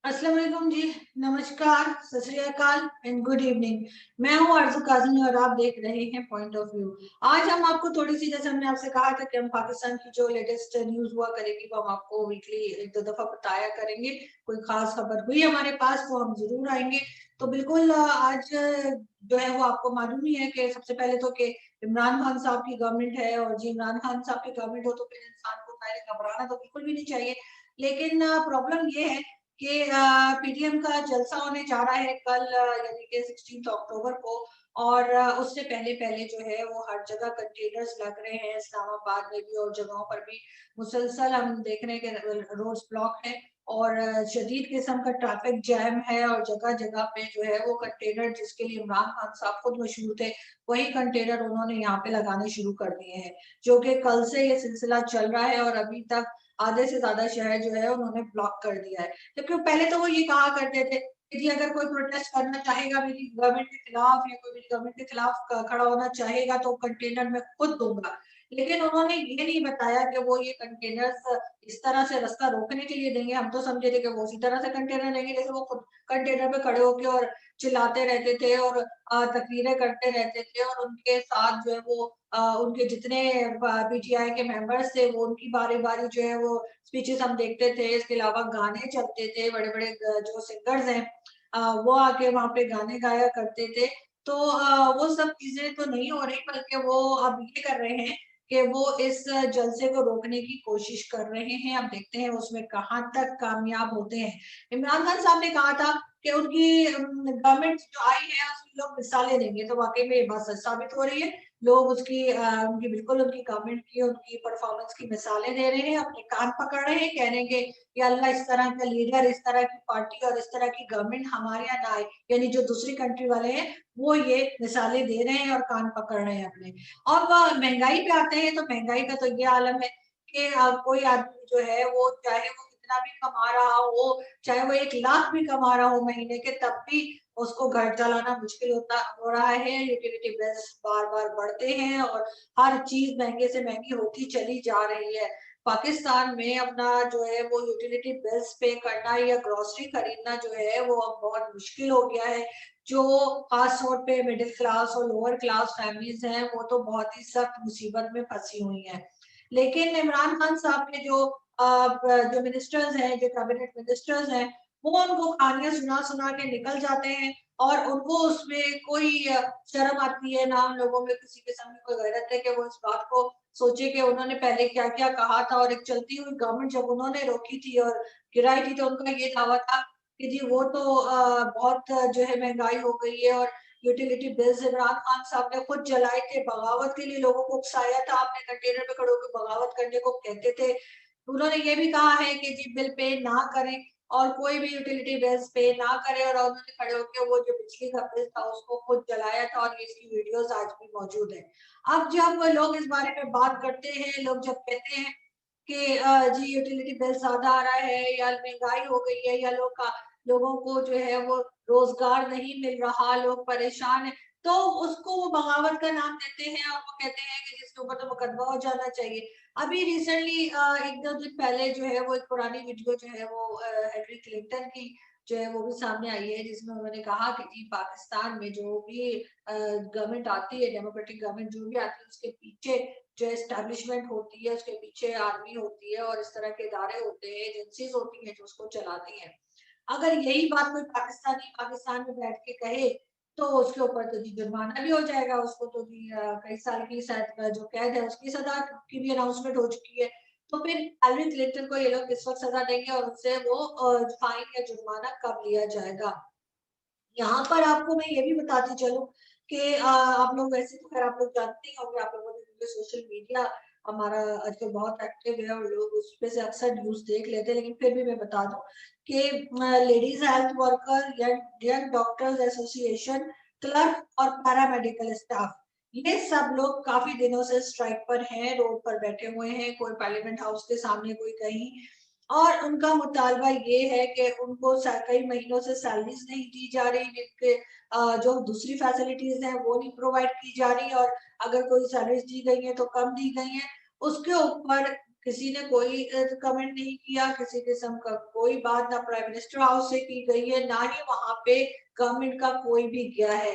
अस्सलाम वालेकुम जी। नमस्कार, सत श्री अकाल एंड गुड इवनिंग। मैं हूं आरज़ू काज़मी और आप देख रहे हैं पॉइंट ऑफ व्यू। आज हम आपको थोड़ी सी, जैसे हमने आपसे कहा था कि हम पाकिस्तान की जो लेटेस्ट न्यूज हुआ करेगी वो हम आपको वीकली एक दो दफा बताया करेंगे। कोई खास खबर हुई हमारे पास वो हम जरूर आएंगे। तो बिल्कुल आज जो है वो आपको मालूम ही है कि सबसे पहले तो कि इमरान खान साहब की गवर्नमेंट है, और जी इमरान खान साहब की गवर्नमेंट हो तो फिर इंसान को पहले घबराना तो बिल्कुल भी नहीं चाहिए। लेकिन प्रॉब्लम ये है कि पीटीएम का जलसा होने जा रहा है कल, यानी कि 16 अक्टूबर को। और उससे पहले पहले जो है वो हर जगह कंटेनर्स लग रहे हैं, इस्लामाबाद में भी और जगहों पर भी मुसलसल हम देख रहे हैं कि रोड्स ब्लॉक है और शदीद किस्म का ट्रैफिक जैम है। और जगह जगह पे जो है वो कंटेनर, जिसके लिए इमरान खान साहब खुद मशहूर थे, वही कंटेनर उन्होंने यहाँ पे लगाने शुरू कर दिए हैं, जो कि कल से ये सिलसिला चल रहा है और अभी तक आधे से ज्यादा शहर जो है उन्होंने ब्लॉक कर दिया है। जबकि पहले तो वो ये कहा करते थे कि जी अगर कोई प्रोटेस्ट करना चाहेगा मेरी गवर्नमेंट के खिलाफ, या कोई मेरी गवर्नमेंट के खिलाफ खड़ा होना चाहेगा तो कंटेनर मैं खुद दूंगा। लेकिन उन्होंने ये नहीं बताया कि वो ये कंटेनर्स इस तरह से रास्ता रोकने के लिए देंगे। हम तो समझे थे कि वो उसी तरह से कंटेनर देंगे जैसे वो खुद कंटेनर पे खड़े होके और चिल्लाते रहते थे और तकरीरें करते रहते थे, और उनके साथ जो है वो उनके जितने पीटीआई के मेंबर्स थे वो उनकी बारी बारी जो है वो स्पीचेस हम देखते थे। इसके अलावा गाने चलते थे, बड़े बड़े जो सिंगर्स हैं वो आके वहां पे गाने गाया करते थे। तो वो सब चीजें तो नहीं हो रही, बल्कि वो अब ये कर रहे हैं कि वो इस जलसे को रोकने की कोशिश कर रहे हैं। अब देखते हैं उसमें कहाँ तक कामयाब होते हैं। इमरान खान साहब ने कहा था कि उनकी गवर्नमेंट जो आई है उसकी लोग मिसालें देंगे, तो वाकई में ये बात सच साबित हो रही है। लोग उनकी बिल्कुल उनकी गवर्नमेंट की उनकी परफॉर्मेंस की मिसालें दे रहे हैं, अपने कान पकड़ रहे हैं, कह रहे हैं कि या अल्लाह इस तरह का लीडर, इस तरह की पार्टी और इस तरह की गवर्नमेंट हमारे यहाँ ना आए। यानी जो दूसरी कंट्री वाले हैं वो ये मिसालें दे रहे हैं और कान पकड़ रहे हैं अपने। और वह महंगाई पे आते हैं तो महंगाई का तो ये आलम है कि कोई आदमी जो है वो चाहे वो कितना भी कमा रहा हो, चाहे वो 1 लाख भी कमा रहा हो महीने के, तब भी उसको घर चलाना मुश्किल होता हो रहा है। यूटिलिटी बिल्स बार बार बढ़ते हैं और हर चीज महंगे से महंगी होती चली जा रही है। पाकिस्तान में अपना जो है वो यूटिलिटी बिल्स पे करना या ग्रोसरी खरीदना जो है वो अब बहुत मुश्किल हो गया है। जो खास तौर पे मिडिल क्लास और लोअर क्लास फैमिलीज हैं वो तो बहुत ही सख्त मुसीबत में फंसी हुई हैं। लेकिन इमरान खान साहब के जो मिनिस्टर्स हैं, जो कैबिनेट मिनिस्टर्स हैं, वो उनको कहानियां सुना सुना के निकल जाते हैं और उनको उसमें कोई शर्म आती है ना, उन लोगों में किसी किस्म की कोई गैरत है कि वो इस बात को सोचे कि उन्होंने पहले क्या क्या कहा था। और एक चलती हुई गवर्नमेंट जब उन्होंने रोकी थी और गिराई थी तो उनका ये दावा था कि जी वो तो बहुत जो है महंगाई हो गई है, और यूटिलिटी बिल्स इमरान खान साहब ने खुद जलाए थे, बगावत के लिए लोगों को उकसाया था, आपने कंटेनर पे खड़े होकर बगावत करने को कहते थे। उन्होंने ये भी कहा है कि जी बिल पे ना करें और कोई भी यूटिलिटी बिल्स पे ना करे, और उन्होंने खड़े होकर वो जो बिजली का बिल था उसको खुद जलाया था, और ये इसकी वीडियोस आज भी मौजूद है। अब जब लोग इस बारे में बात करते हैं, लोग जब कहते हैं कि जी यूटिलिटी बिल ज्यादा आ रहा है या महंगाई हो गई है या लोगों को जो है वो रोजगार नहीं मिल रहा, लोग परेशान हैं, तो उसको वो बगावत का नाम देते हैं और वो कहते हैं कि जिसके ऊपर तो मुकदमा हो जाना चाहिए। अभी रिसेंटली 1-2 दिन पहले जो है वो एक पुरानी वीडियो जो है वो हिलरी क्लिंटन की जो है वो भी सामने आई है, जिसमें उन्होंने कहा कि जी पाकिस्तान में जो भी गवर्नमेंट आती है, डेमोक्रेटिक गवर्नमेंट जो भी आती है, उसके पीछे जो एस्टेब्लिशमेंट होती है, उसके पीछे आर्मी होती है और इस तरह के इदारे होते हैं, एजेंसीज होती हैं जो उसको चलाती हैं। अगर यही बात कोई पाकिस्तानी पाकिस्तान में बैठ के कहे तो उसके ऊपर तो जी जुर्माना भी हो जाएगा, उसको तो जी कई साल की शायद जो कैद है उसकी सजा की भी अनाउंसमेंट हो चुकी है। तो फिर हिलरी क्लिंटन को ये लोग किस वक्त सजा देंगे और उससे वो फाइन या जुर्माना कब लिया जाएगा। यहाँ पर आपको मैं ये भी बताती चलूँ कि आप लोग वैसे तो खैर आप लोग जानते ही होंगे, आप लोगों ने, क्योंकि सोशल मीडिया हमारा आजकल बहुत एक्टिव है और लोग उस पे से अक्सर न्यूज़ देख लेते हैं, लेकिन फिर भी मैं बता दूँ कि ladies health worker, young doctors association, clerk और पैरामेडिकल स्टाफ, ये सब लोग काफ़ी दिनों से स्ट्राइक पर हैं, रोड पर बैठे हुए हैं, कोई पार्लियामेंट हाउस के सामने, कोई कहीं। और उनका मुतालबा ये है कि उनको कई महीनों से सैलरीज नहीं दी जा रही, जिनके जो दूसरी फैसिलिटीज हैं वो नहीं प्रोवाइड की जा रही, और अगर कोई सैलरीज दी गई है तो कम दी गई है। उसके ऊपर किसी ने कोई कमेंट नहीं किया, किसी किस्म का कोई बात ना प्राइम मिनिस्टर हाउस से की गई है, ना ही वहां पे गवर्नमेंट का कोई भी गया है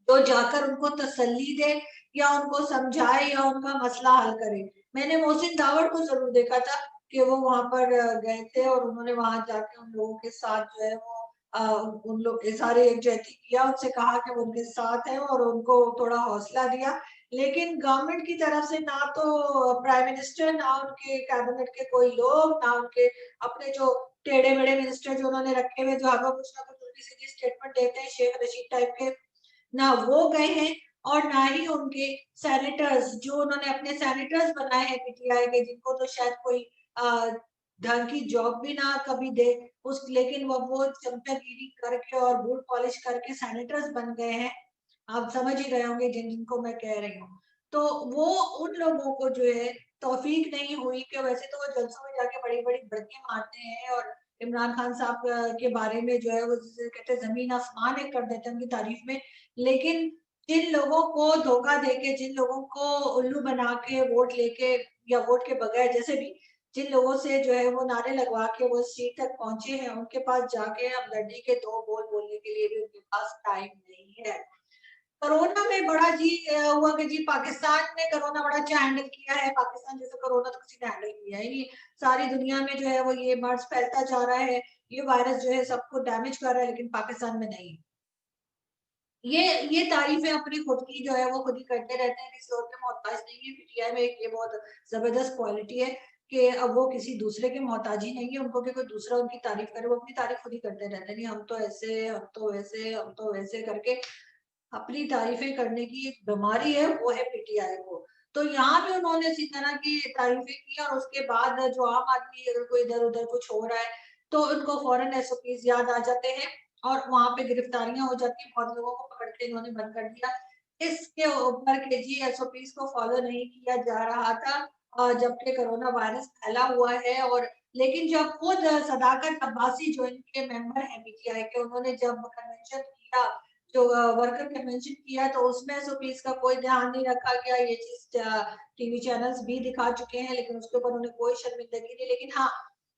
तो जाकर उनको तसल्ली दे या उनको समझाए या उनका मसला हल करे। मैंने मोहसिन दावड़ को जरूर देखा था कि वो वहां पर गए थे और उन्होंने वहां जाके उन लोगों के साथ जो है वो उन लोग के सारे एकजुहती किया, उनसे कहा कि वो उनके साथ है और उनको थोड़ा हौसला दिया। लेकिन गवर्नमेंट की तरफ से ना तो प्राइम मिनिस्टर, ना उनके कैबिनेट के कोई लोग, ना उनके अपने जो टेढ़े मेढ़े मिनिस्टर जो उन्होंने रखे हुए जो हमें कुछ ना कुछ उल्टी सीधी स्टेटमेंट देते हैं शेख रशीद टाइप के, ना वो गए हैं और ना ही उनके सेनेटर्स जो उन्होंने अपने सेनेटर्स बनाए हैं पीटीआई के, जिनको तो शायद कोई ढंग की जॉब भी ना कभी दे उस, लेकिन वो चमचागिरी करके और बूट पॉलिश करके सेनेटर्स बन गए हैं। आप समझ ही रहे होंगे जिनको मैं कह रही हूँ। तो वो उन लोगों को जो है तौफीक नहीं हुई कि वैसे तो वो जलसों में जाके बड़ी बड़ी बड़के मारते हैं और इमरान खान साहब के बारे में जो है वो कहते हैं जमीन आसमान एक कर देते हैं उनकी तारीफ में। लेकिन जिन लोगों को धोखा देके, जिन लोगों को उल्लू बना के वोट लेके या वोट के बगैर जैसे भी जिन लोगों से जो है वो नारे लगवा के वो सीट तक पहुंचे हैं, उनके पास जाके हमदर्दी के दो बोल बोलने के लिए भी उनके पास टाइम नहीं है। कोरोना में बड़ा जी हुआ कि जी पाकिस्तान ने कोरोना बड़ा अच्छा हैंडल किया है, पाकिस्तान जैसे कोरोना तो किसी ने हैंडल किया ही नहीं। सारी दुनिया में जो है वो ये मर्ज फैलता जा रहा है, ये वायरस जो है सबको डैमेज कर रहा है, लेकिन पाकिस्तान में नहीं। ये तारीफें अपनी खुद की जो है वो खुद ही करते रहते हैं, किसी और के मोहताज नहीं है। पीटीआई में एक ये बहुत जबरदस्त क्वालिटी है कि अब वो किसी दूसरे के मोहताज ही नहीं है उनको कि कोई दूसरा उनकी तारीफ करे, वो अपनी तारीफ खुद ही करते रहते हैं। नहीं हम तो ऐसे, हम तो वैसे, हम तो वैसे करके अपनी तारीफें करने की एक बीमारी है, वो है पीटीआई को। तो यहाँ भी उन्होंने इसी तरह की तारीफें की और उसके बाद जो आम आदमी अगर कोई इधर उधर कुछ हो रहा है तो उनको फौरन एसओपीज याद आ जाते हैं और वहां पे गिरफ्तारियां हो जाती है, बहुत लोगों को पकड़ के इन्होंने बंद कर दिया। इसके ऊपर के जी एसओपीज को फॉलो नहीं किया जा रहा था जबकि कोरोना वायरस फैला हुआ है। और लेकिन जब खुद सदाकत अब्बासी जो इनके मेंबर हैं पीटीआई के, उन्होंने जब कन्वेंशन किया, जो वर्कर कन्वेंशन किया, तो उसमें एसओपीज का कोई ध्यान नहीं रखा गया। ये चीज टीवी चैनल्स भी दिखा चुके हैं, लेकिन उसके ऊपर उन्हें कोई शर्मिंदगी नहीं। लेकिन हाँ,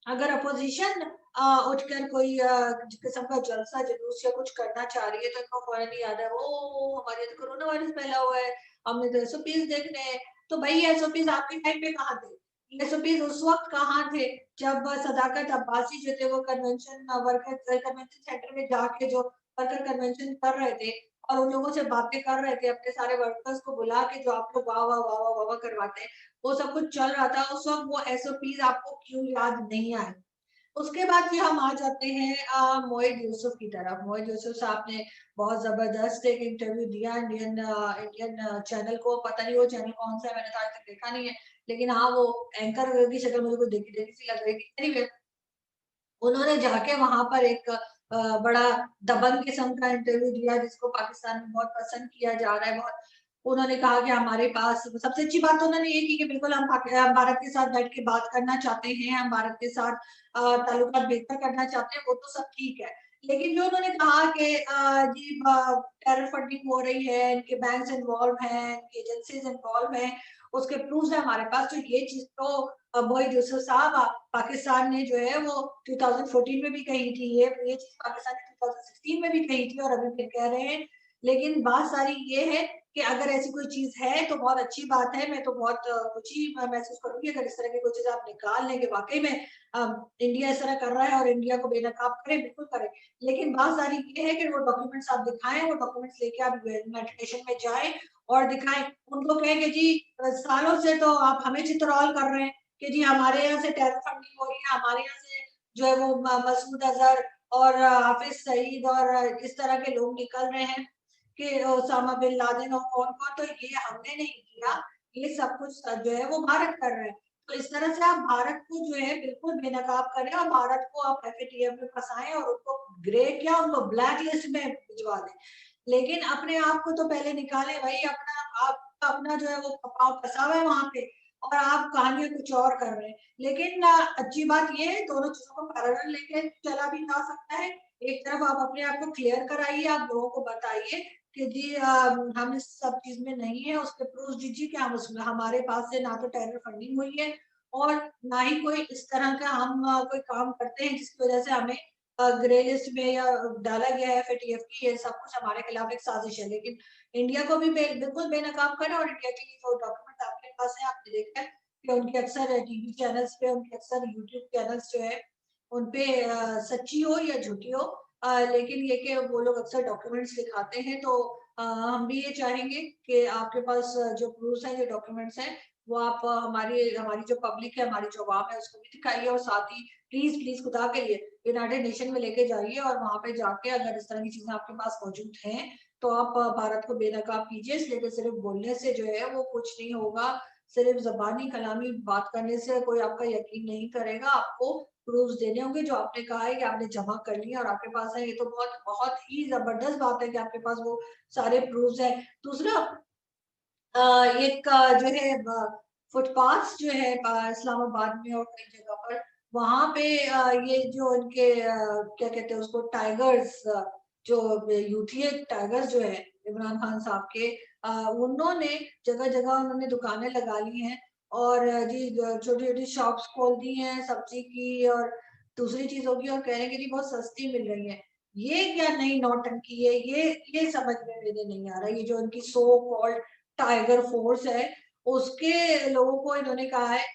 अगर अपोजिशन उठकर कोई किस्म का जलसा जुलूस या कुछ करना चाह रही है तो इनको फौरन ही याद है, ओ हमारे तो कोरोना वायरस फैला हुआ है, हमने तो एसओपीज देखने हैं। तो भाई एसओपीज आपके टाइम पे कहाँ थे? एसओपीज उस वक्त कहाँ थे जब सदाकत अब्बासी जो थे वो कन्वेंशन वर्कर कन्वेंशन सेंटर में जाके जो वर्कर कन्वेंशन कर रहे थे और उन लोगों से बातें कर रहे थे, अपने सारे वर्कर्स को बुला के जो आप लोग वाह वाह वाह वाह वाह करवाते हैं, वो सब कुछ चल रहा था उस वक्त। वो एसओपीज आपको क्यों याद नहीं आए? उसके बाद फिर हम आ जाते हैं मोहित यूसुफ की तरफ। मोहित यूसुफ साहब ने बहुत जबरदस्त एक इंटरव्यू दिया इंडियन इंडियन चैनल को, पता नहीं वो चैनल कौन सा है, मैंने तो आज तक देखा नहीं है, लेकिन हाँ वो एंकर की शक्ल मुझे कुछ देखी देखी सी लग रही थी। एनीवे, उन्होंने जाके वहां पर एक बड़ा दबंग किस्म का इंटरव्यू दिया जिसको पाकिस्तान में बहुत पसंद किया जा रहा है बहुत। उन्होंने कहा कि हमारे पास सबसे अच्छी बात तो उन्होंने ये की कि बिल्कुल हम भारत के साथ बैठ के बात करना चाहते हैं, हम भारत के साथ ताल्लुकात बेहतर करना चाहते हैं, वो तो सब ठीक है। लेकिन जो उन्होंने कहा कि जी टेरर फंडिंग हो रही है, इनके बैंक्स इन्वॉल्व हैं, इनकी एजेंसीज इन्वॉल्व हैं, उसके प्रूफ है हमारे पास, तो ये चीज तो मोहित यूसुफ साहब पाकिस्तान ने जो है वो 2014 में भी कही थी, ये चीज पाकिस्तान ने 2016 में भी कही थी और अभी फिर कह रहे हैं। लेकिन बात सारी ये है कि अगर ऐसी कोई चीज है तो बहुत अच्छी बात है, मैं तो बहुत खुशी महसूस करूंगी अगर इस तरह की कोई चीज आप निकाल लें कि वाकई में इंडिया इस तरह कर रहा है और इंडिया को बेनकाब करे, बिल्कुल करे। लेकिन बात सारी ये है कि वो डॉक्यूमेंट्स आप दिखाएं, वो डॉक्यूमेंट्स लेके आप यूनाइटेड में जाएं और दिखाएं, उनको कहें कि जी सालों से तो आप हमें चित्रौल कर रहे हैं कि जी हमारे यहाँ से टेरर फंडिंग हो रही है, हमारे यहाँ से जो है वो मसूद अजहर और हाफिज सईद और इस तरह के लोग निकल रहे हैं कि ओसामा बिन लादेन और कौन कौन, तो ये हमने नहीं किया, ये सब कुछ जो है वो भारत कर रहे हैं। तो इस तरह से आप भारत को जो है बिल्कुल बेनकाब करें और भारत को आप एफएटीएफ में फंसाएं और उनको ग्रे क्या उनको ब्लैक लिस्ट में भिजवा दें। लेकिन अपने आप को तो पहले निकाले भाई, अपना आपका अपना जो है वो पाँव फंसा हुआ है वहां पे और आप कहानियां कुछ और कर रहे हैं। लेकिन अच्छी बात ये है दोनों चीजों को पैरेलल लेके चला भी जा सकता है। एक तरफ आप अपने आप को क्लियर कराइए, आप लोगों को बताइए कि जी हम इस सब चीज में नहीं है, उसके प्रूफ दीजिए कि हम उसमें हमारे पास से ना तो टेरर फंडिंग हुई है और ना ही कोई इस तरह का हम कोई काम करते हैं जिसकी वजह से हमें ग्रे लिस्ट में या डाला गया है FATF की। ये सब कुछ हमारे खिलाफ एक साजिश है, लेकिन इंडिया को भी बिल्कुल बेनकाब करा। और इंडिया के जो डॉक्यूमेंट आपके पास है, आपने देखा है कि उनके अक्सर टीवी चैनल्स पे, उनके अक्सर यूट्यूब चैनल्स जो है उनपे सच्ची हो या झूठी हो, लेकिन ये कि वो लोग अक्सर डॉक्यूमेंट्स दिखाते हैं। तो हम भी ये चाहेंगे कि आपके पास जो प्रूफ्स हैं, जो डॉक्यूमेंट्स हैं, वो आप हमारी हमारी जो पब्लिक है, हमारी जो आवाम है, उसको भी दिखाइए। और साथ ही प्लीज प्लीज खुदा के लिए यूनाइटेड नेशन में लेके जाइए, और वहां पे जाके अगर इस तरह की चीजें आपके पास मौजूद हैं तो आप भारत को बेनकाब कीजिए। इसलिए कि सिर्फ बोलने से जो है वो कुछ नहीं होगा, सिर्फ जबानी कलामी बात करने से कोई आपका यकीन नहीं करेगा। आपको प्रूफ्स देने होंगे, जो आपने कहा है कि आपने जमा कर लिया और आपके पास है। ये तो बहुत बहुत ही जबरदस्त बात है कि आपके पास वो सारे प्रूफ्स हैं। दूसरा, एक जो है फुटपाथ जो है इस्लामाबाद में और कई जगह पर, वहां पे ये जो इनके क्या कहते हैं उसको, टाइगर्स, जो यूथी टाइगर्स जो है इमरान खान साहब के, उन्होंने जगह जगह उन्होंने दुकानें लगा ली हैं और जी छोटी छोटी शॉप्स खोल दी हैं सब्जी की और दूसरी चीजों की, और कह रहे हैं कि जी बहुत सस्ती मिल रही है। ये क्या नई नौटंकी है? ये समझ में मेरे नहीं आ रहा। ये जो इनकी सो कॉल्ड टाइगर फोर्स है, उसके लोगों को इन्होंने कहा है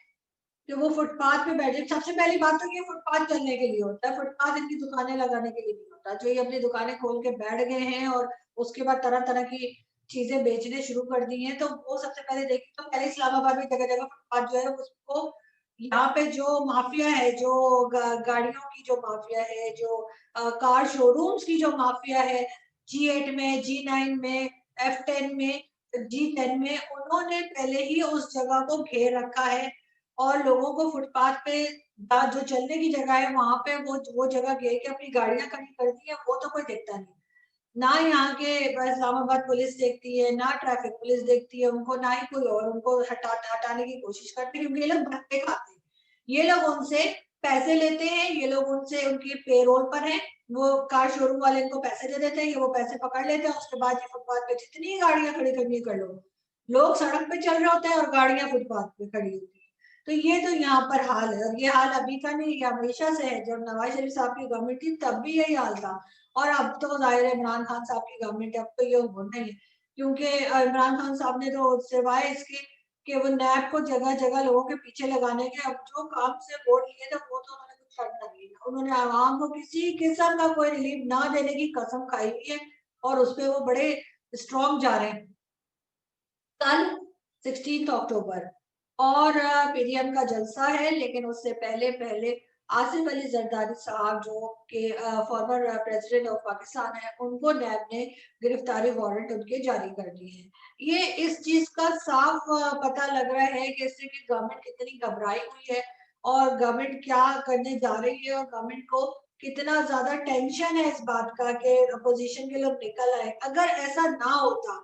कि वो फुटपाथ पे बैठे। सबसे पहली बात तो ये फुटपाथ चलने के लिए होता है, फुटपाथ इनकी दुकानें लगाने के लिए नहीं होता। जो ये अपनी दुकानें खोल के बैठ गए हैं और उसके बाद तरह तरह की चीजें बेचने शुरू कर दी हैं, तो वो सबसे पहले देखिए तो पहले इस्लामाबाद में जगह जगह फुटपाथ जो है उसको, यहाँ पे जो माफिया है, जो गाड़ियों की जो माफिया है, जो कार शोरूम्स की जो माफिया है, G8 में, G9 में, F10 में, G10 में, उन्होंने पहले ही उस जगह को घेर रखा है और लोगों को फुटपाथ पे जो चलने की जगह है वहां पे वो जगह घेर के अपनी गाड़ियां खड़ी कर दी है। वो तो कोई देखता नहीं, ना यहाँ के इस्लामाबाद पुलिस देखती है, ना ट्रैफिक पुलिस देखती है उनको, ना ही कोई और उनको हटाने की कोशिश करते हैं, क्योंकि ये लोग भत्ते खाते हैं। ये लोग उनसे पैसे लेते हैं, ये लोग उनसे उनकी पेरोल पर हैं। वो कार शोरूम वाले इनको पैसे दे देते हैं, ये वो पैसे पकड़ लेते हैं। उसके बाद ये फुटपाथ पे जितनी गाड़ियां खड़ी करनी कर लो, लोग सड़क पे चल रहे होते हैं और गाड़ियां फुटपाथ पे खड़ी होती है। तो ये तो यहाँ पर हाल है, और ये हाल अभी का नहीं, ये हमेशा से है। जब नवाज शरीफ साहब की गवर्नमेंट थी तब भी यही हाल था, और अब तो जाहिर है इमरान खान साहब की गवर्नमेंट है, अब तो ये होना ही है। क्योंकि इमरान खान साहब ने तो सिवाय इसके कि वो नैब को जगह जगह लोगों के पीछे लगाने के, अब जो काम से वोट लिए थे वो तो उन्होंने कुछ करना नहीं है। उन्होंने आवाम को किसी किस्म का कोई रिलीफ ना देने की कसम खाई हुई है, और उस पर वो बड़े स्ट्रॉन्ग जा रहे हैं। कल 16 अक्टूबर और पीडीएम का जलसा है, लेकिन उससे पहले पहले आसिफ अली जरदारी साहब जो के फॉर्मर प्रेसिडेंट ऑफ पाकिस्तान है, उनको नैब ने गिरफ्तारी वारंट उनके जारी कर दिए हैं। ये इस चीज का साफ पता लग रहा है कि इससे कि गवर्नमेंट कितनी घबराई हुई है और गवर्नमेंट क्या करने जा रही है, और गवर्नमेंट को कितना ज्यादा टेंशन है इस बात का कि अपोजिशन के लोग निकल आए। अगर ऐसा ना होता,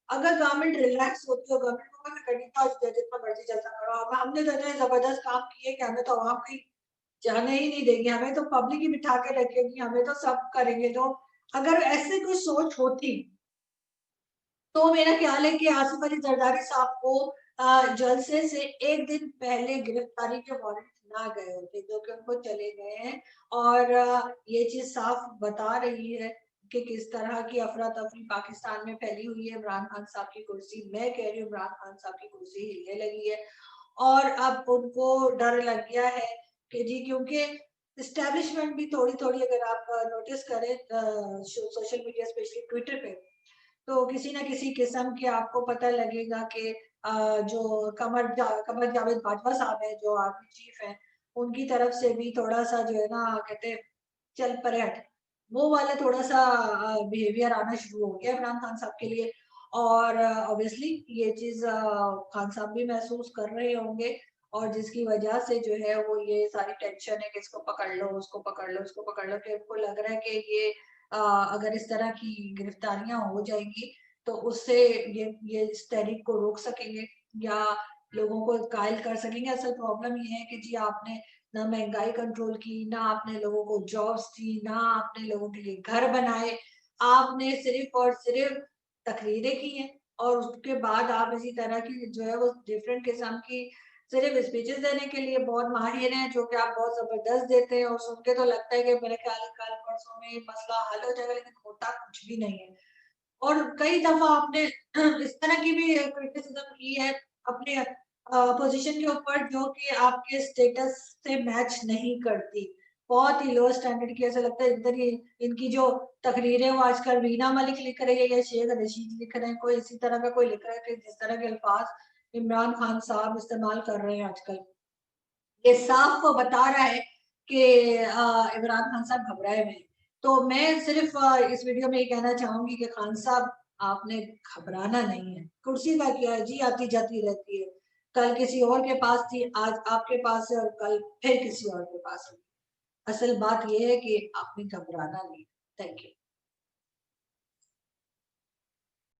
अगर गवर्नमेंट रिलैक्स होती, और गवर्नमेंट को मैं करनी था जितना मर्जी जलसा करो, अब हमने तो इतने जबरदस्त काम किए कि हमें तो आवाम कहीं जाने ही नहीं देगी, हमें तो पब्लिक ही बिठा के रखेगी, हमें तो सब करेंगे। तो अगर ऐसे कोई सोच होती तो मेरा ख्याल है कि आसिफ अली जरदारी साहब को जलसे से एक दिन पहले गिरफ्तारी के वारंट ना गए होते, जो कि उनको चले गए हैं। और ये चीज साफ बता रही है कि किस तरह की अफरा तफरी पाकिस्तान में फैली हुई है। इमरान खान साहब की कुर्सी, मैं कह रही हूँ इमरान खान साहब की कुर्सी हिलने लगी है, और अब उनको डर लग गया है कि जी, क्योंकि इस्टेब्लिशमेंट भी थोड़ी थोड़ी, अगर आप नोटिस करें सोशल मीडिया स्पेशली ट्विटर पे, तो किसी ना किसी किस्म के आपको पता लगेगा कि जो कमर जावेद बाजवा साहब है, जो आर्मी चीफ है, उनकी तरफ से भी थोड़ा सा जो है ना, कहते हैं चल परे हट, वो वाला थोड़ा सा बिहेवियर आना शुरू हो गया इमरान खान साहब के लिए। और ऑब्वियसली ये चीज खान साहब भी महसूस कर रहे होंगे, और जिसकी वजह से जो है वो ये सारी टेंशन है कि इसको पकड़ लो, उसको पकड़ लो, उसको पकड़ लो, कि उनको लग रहा है कि ये अगर इस तरह की गिरफ्तारियां हो जाएंगी तो उससे ये इस तहरीक को रोक सकेंगे या लोगों को कायल कर सकेंगे। असल प्रॉब्लम ये है कि जी आपने ना महंगाई कंट्रोल की, ना आपने लोगों को जॉब्स दी, ना आपने लोगों के लिए घर बनाए, आपने सिर्फ और सिर्फ तकरीरें की हैं। और उसके बाद आप इसी तरह की जो है वो डिफरेंट किस्म की सिर्फ स्पीचेस देने के लिए बहुत माहिर हैं, जो कि आप बहुत जबरदस्त देते हैं और सुन के तो लगता है कि मेरे ख्याल कल परसों में मसला हल हो जाएगा, लेकिन होता कुछ भी नहीं है। और कई दफा आपने इस तरह की भी क्रिटिसिज्म की है अपने पोजीशन के ऊपर, जो कि आपके स्टेटस से मैच नहीं करती, बहुत ही लो स्टैंडर्ड की। ऐसा लगता है इधर ही इनकी जो तकरीरें वो आजकल रीना मलिक लिख रही है या शेख रशीद लिख रहे हैं, कोई इसी तरह का कोई लिख रहा है कि जिस तरह के अल्फाज इमरान खान साहब इस्तेमाल कर रहे हैं आजकल, ये साफ वो बता रहा है कि इमरान खान साहब घबराए हुए हैं। तो मैं सिर्फ इस वीडियो में ये कहना चाहूंगी कि खान साहब आपने घबराना नहीं है, कुर्सी का क्या है जी, आती जाती रहती है, कल किसी और के पास थी, आज आपके पास है और कल फिर किसी और के पास है। असल बात यह है कि आपने घबराना नहीं। Thank you.